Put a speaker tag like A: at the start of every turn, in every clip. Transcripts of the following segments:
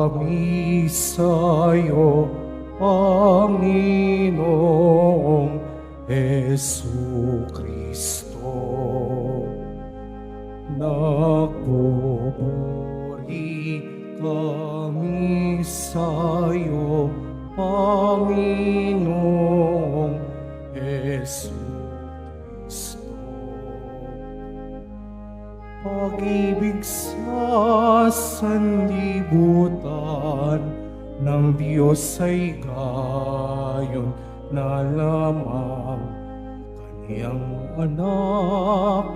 A: kami sa'yo, Panginoong Jesucristo. Nagpupuri kami sa'yo, Panginoong Jesucristo. Pag-ibig sa sanlibutan ng Diyos ay gayon na lamang Kaniyang anak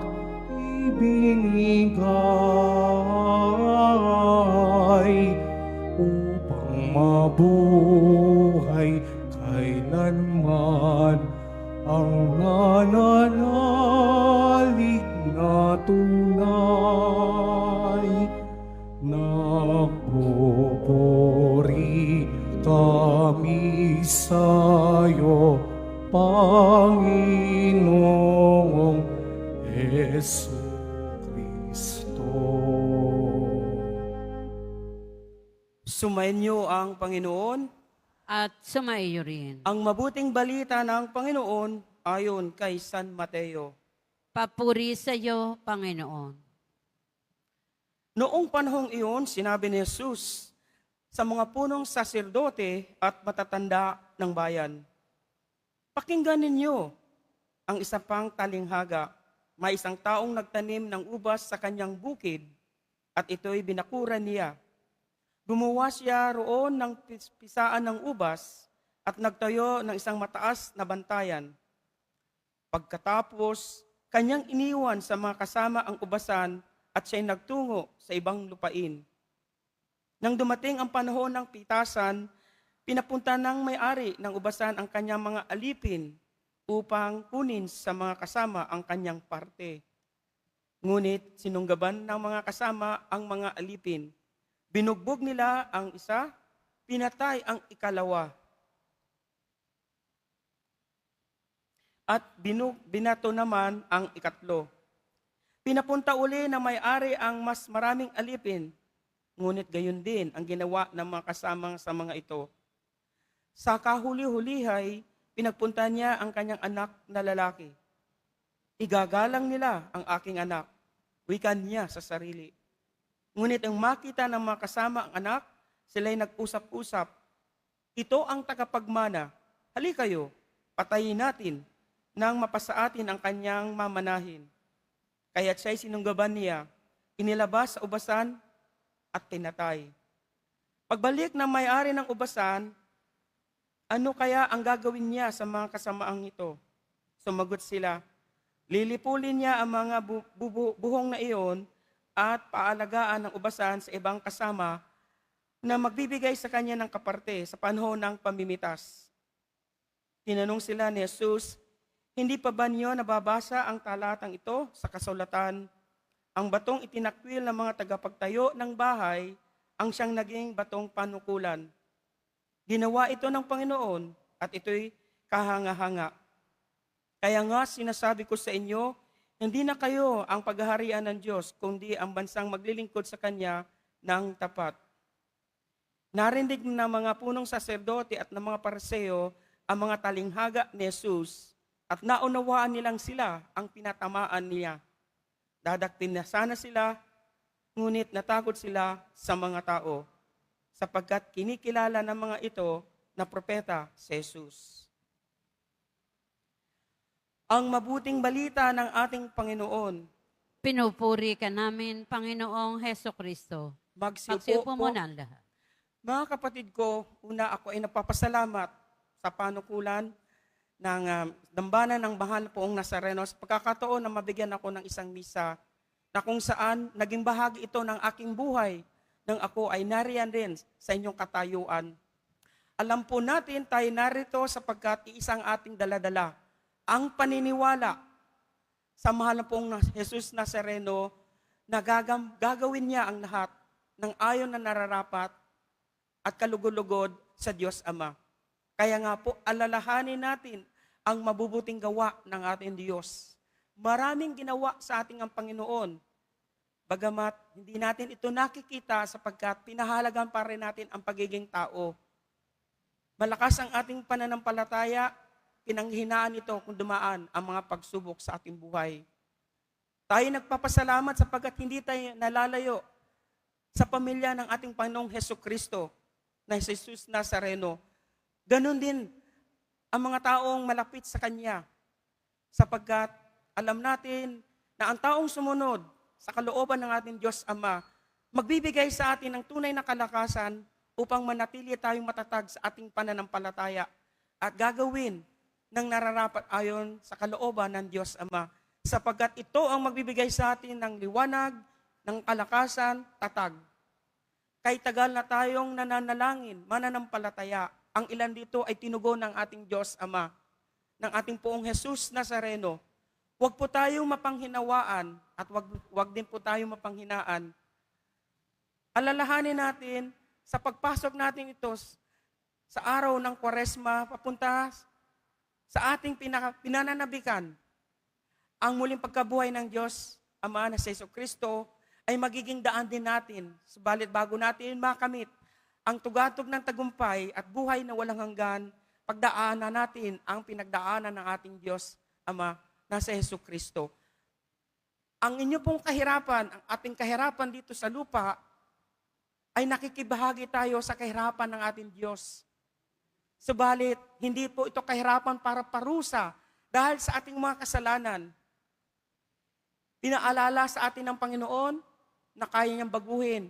A: ibinigay upang mabuhay kailanman ang nananalig na tunay. Nagpupuri kami sa'yo, Panginoong Jesucristo.
B: Sumainyo ang Panginoon.
C: At sumaiyo rin.
B: Ang mabuting balita ng Panginoon ayon kay San Mateo.
C: Papuri sa iyo, Panginoon.
B: Noong panahong iyon, sinabi ni Jesus sa mga punong saserdote at matatanda ng bayan, "Pakinggan ninyo ang isa pang talinghaga. May isang taong nagtanim ng ubas sa kanyang bukid at ito'y binakuran niya. Gumawa siya roon ng pisaan ng ubas at nagtayo ng isang mataas na bantayan. Pagkatapos, kanyang iniwan sa mga kasama ang ubasan at siya'y nagtungo sa ibang lupain. Nang dumating ang panahon ng pitasan, pinapunta ng may-ari ng ubasan ang kanyang mga alipin upang kunin sa mga kasama ang kanyang parte. Ngunit sinunggaban ng mga kasama ang mga alipin. Binugbog nila ang isa, pinatay ang ikalawa. At binato naman ang ikatlo. Pinapunta uli na may-ari ang mas maraming alipin, ngunit gayon din ang ginawa ng mga kasama sa mga ito. Sa kahuli-hulihay, pinagpunta niya ang kanyang anak na lalaki. Igagalang nila ang aking anak, wikan niya sa sarili. Ngunit ang makita ng mga kasama ang anak, sila'y nag-usap-usap. Ito ang tagapagmana, halika kayo, patayin natin, nang mapasa atin ang kanyang mamanahin. Kaya't siya'y sinunggaban niya, inilabas sa ubasan at pinatay. Pagbalik ng may-ari ng ubasan, ano kaya ang gagawin niya sa mga kasamaang ito? Sumagot sila, lilipulin niya ang mga buhong na iyon at paalagaan ng ubasan sa ibang kasama na magbibigay sa kanya ng kaparte sa panahon ng pamimitas. Tinanong sila ni Jesus, hindi pa ba niyo nababasa ang talatang ito sa kasulatan? Ang batong itinakwil ng mga tagapagtayo ng bahay ang siyang naging batong panukulan. Ginawa ito ng Panginoon at ito'y kahanga-hanga. Kaya nga sinasabi ko sa inyo, hindi na kayo ang paghaharian ng Diyos, kundi ang bansang maglilingkod sa Kanya ng tapat. Narinig ng mga punong saserdote at ng mga pariseo ang mga talinghaga ni Jesus at naunawaan nilang sila ang pinatamaan niya. Dadakpin na sana sila, ngunit natakot sila sa mga tao, sapagkat kinikilala ng mga ito na propeta si Jesus. Ang mabuting balita ng ating Panginoon.
C: Pinupuri ka namin, Panginoong Hesukristo. Magsiupo muna ang lahat.
B: Mga kapatid ko, una ako ay napapasalamat sa panukulan ng dambana ng Mahal na Poong Nazareno sa pagkakataon na mabigyan ako ng isang misa na kung saan naging bahagi ito ng aking buhay nang ako ay nariyan din sa inyong katayuan. Alam po natin tayo narito sapagkat iisang ating daladala, ang paniniwala sa Mahal na Poong Jesus Nazareno na gagawin niya ang lahat ng ayon na nararapat at kalugod-lugod sa Diyos Ama. Kaya nga po, alalahanin natin ang mabubuting gawa ng ating Diyos. Maraming ginawa sa ating ang Panginoon. Bagamat hindi natin ito nakikita sapagkat pinahalagan pa rin natin ang pagiging tao. Malakas ang ating pananampalataya, pinanghihinaan ito kung dumaan ang mga pagsubok sa ating buhay. Tayo nagpapasalamat sapagkat hindi tayo nalalayo sa pamilya ng ating Panginoong Hesukristo na Jesus Nazareno. Ganon din ang mga taong malapit sa Kanya sapagkat alam natin na ang taong sumunod sa kalooban ng ating Diyos Ama, magbibigay sa atin ng tunay na kalakasan upang manatili tayong matatag sa ating pananampalataya at gagawin ng nararapat ayon sa kalooban ng Diyos Ama. Sapagkat ito ang magbibigay sa atin ng liwanag, ng kalakasan, tatag. Kay tagal na tayong nananalangin, mananampalataya, ang ilan dito ay tinugon ng ating Diyos Ama, ng ating Poong Jesus Nazareno. Huwag po tayong mapanghinawaan at wag din po tayong mapanghinaan. Alalahanin natin sa pagpasok natin ito sa araw ng Kwaresma papunta sa ating pinananabikan, ang muling pagkabuhay ng Diyos Ama na si Jesucristo ay magiging daan din natin. Subalit bago natin makamit ang tugatog ng tagumpay at buhay na walang hanggan, pagdaanan natin ang pinagdaanan ng ating Diyos Ama na si Jesucristo. Ang inyo pong kahirapan, ang ating kahirapan dito sa lupa, ay nakikibahagi tayo sa kahirapan ng ating Diyos. Subalit, hindi po ito kahirapan para parusa dahil sa ating mga kasalanan. Pinaalala sa atin ng Panginoon na kaya niyang baguhin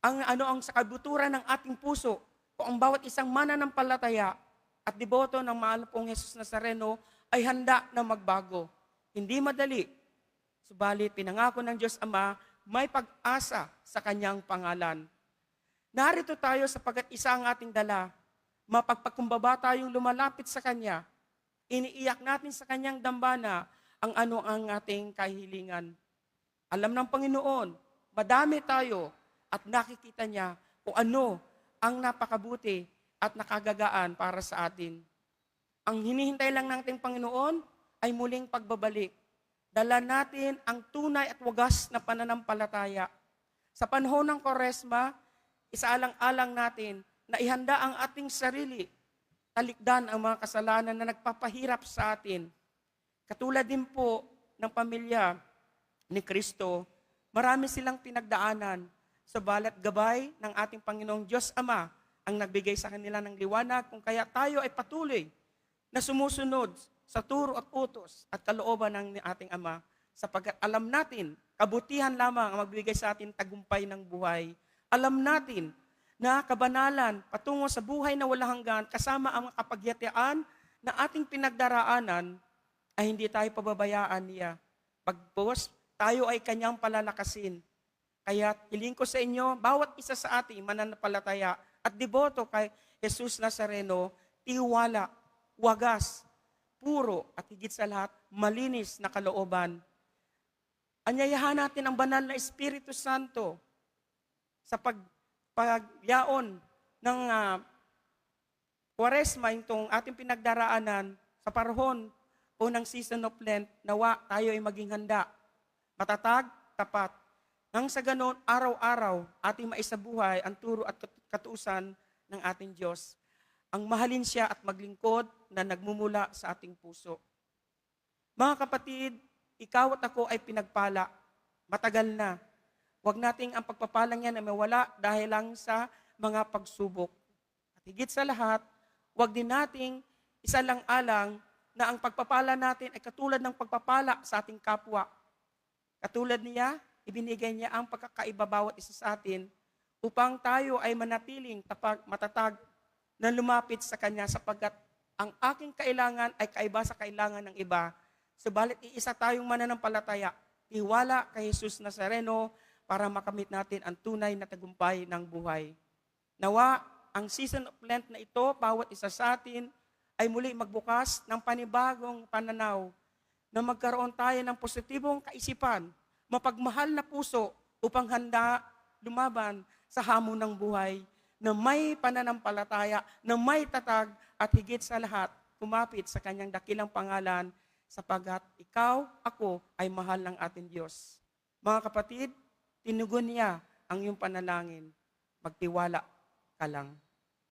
B: ang sa kabuturan ng ating puso kung ang bawat isang mananampalataya at deboto ng mahal pong Jesus Nazareno ay handa na magbago. Hindi madali, subalit pinangako ng Diyos Ama, may pag-asa sa Kanyang pangalan. Narito tayo sapagkat isa ang ating dala, mapagpakumbaba tayong lumalapit sa Kanya, iniiyak natin sa Kanyang dambana ang ano ang ating kahilingan. Alam ng Panginoon, madami tayo at nakikita niya kung ano ang napakabuti at nakagagaan para sa atin. Ang hinihintay lang natin Panginoon ay muling pagbabalik. Dala natin ang tunay at wagas na pananampalataya. Sa panahon ng Kwaresma, isaalang-alang natin na ihanda ang ating sarili, talikdan ang mga kasalanan na nagpapahirap sa atin. Katulad din po ng pamilya ni Kristo, marami silang pinagdaanan sa balat gabay ng ating Panginoong Diyos Ama ang nagbigay sa kanila ng liwanag kung kaya tayo ay patuloy na sumusunod sa turo at utos at kalooban ng ating Ama sapagkat alam natin, kabutihan lamang ang magbigay sa atin tagumpay ng buhay. Alam natin na kabanalan patungo sa buhay na walang hanggan kasama ang kapagyatian na ating pinagdaraanan ay hindi tayo pababayaan niya. Pagpos, tayo ay kanyang palalakasin. Kaya hiling ko sa inyo, bawat isa sa ating mananampalataya at deboto kay Jesus Nazareno, tiwala, wagas, puro at higit sa lahat, malinis na kalooban. Anyayahan natin ang banal na Espiritu Santo sa pagyaon ng Kwaresma, itong ating pinagdaraanan sa panahon o ng season of Lent, nawa tayo ay maging handa, matatag, tapat. Nang sa ganon, araw-araw, ating maisabuhay ang turo at katuusan ng ating Diyos. Ang mahalin siya at maglingkod na nagmumula sa ating puso. Mga kapatid, ikaw at ako ay pinagpala. Matagal na. Huwag nating ang pagpapalang yan na mawala dahil lang sa mga pagsubok. At higit sa lahat, huwag din nating isalang-alang na ang pagpapala natin ay katulad ng pagpapala sa ating kapwa. Katulad niya, ibinigay niya ang pagkakaiba bawat isa sa atin upang tayo ay manatiling matatag na lumapit sa Kanya sapagkat ang aking kailangan ay kaiba sa kailangan ng iba. Subalit iisa tayong mananampalataya, tiwala kay Jesus Nazareno para makamit natin ang tunay na tagumpay ng buhay. Nawa, ang season of Lent na ito, bawat isa sa atin, ay muli magbukas ng panibagong pananaw na magkaroon tayo ng positibong kaisipan, mapagmahal na puso upang handa lumaban sa hamon ng buhay na may pananampalataya, na may tatag at higit sa lahat, kumapit sa Kanyang dakilang pangalan sapagkat ikaw, ako ay mahal ng ating Diyos. Mga kapatid, tinugon niya ang iyong panalangin. Magtiwala ka lang.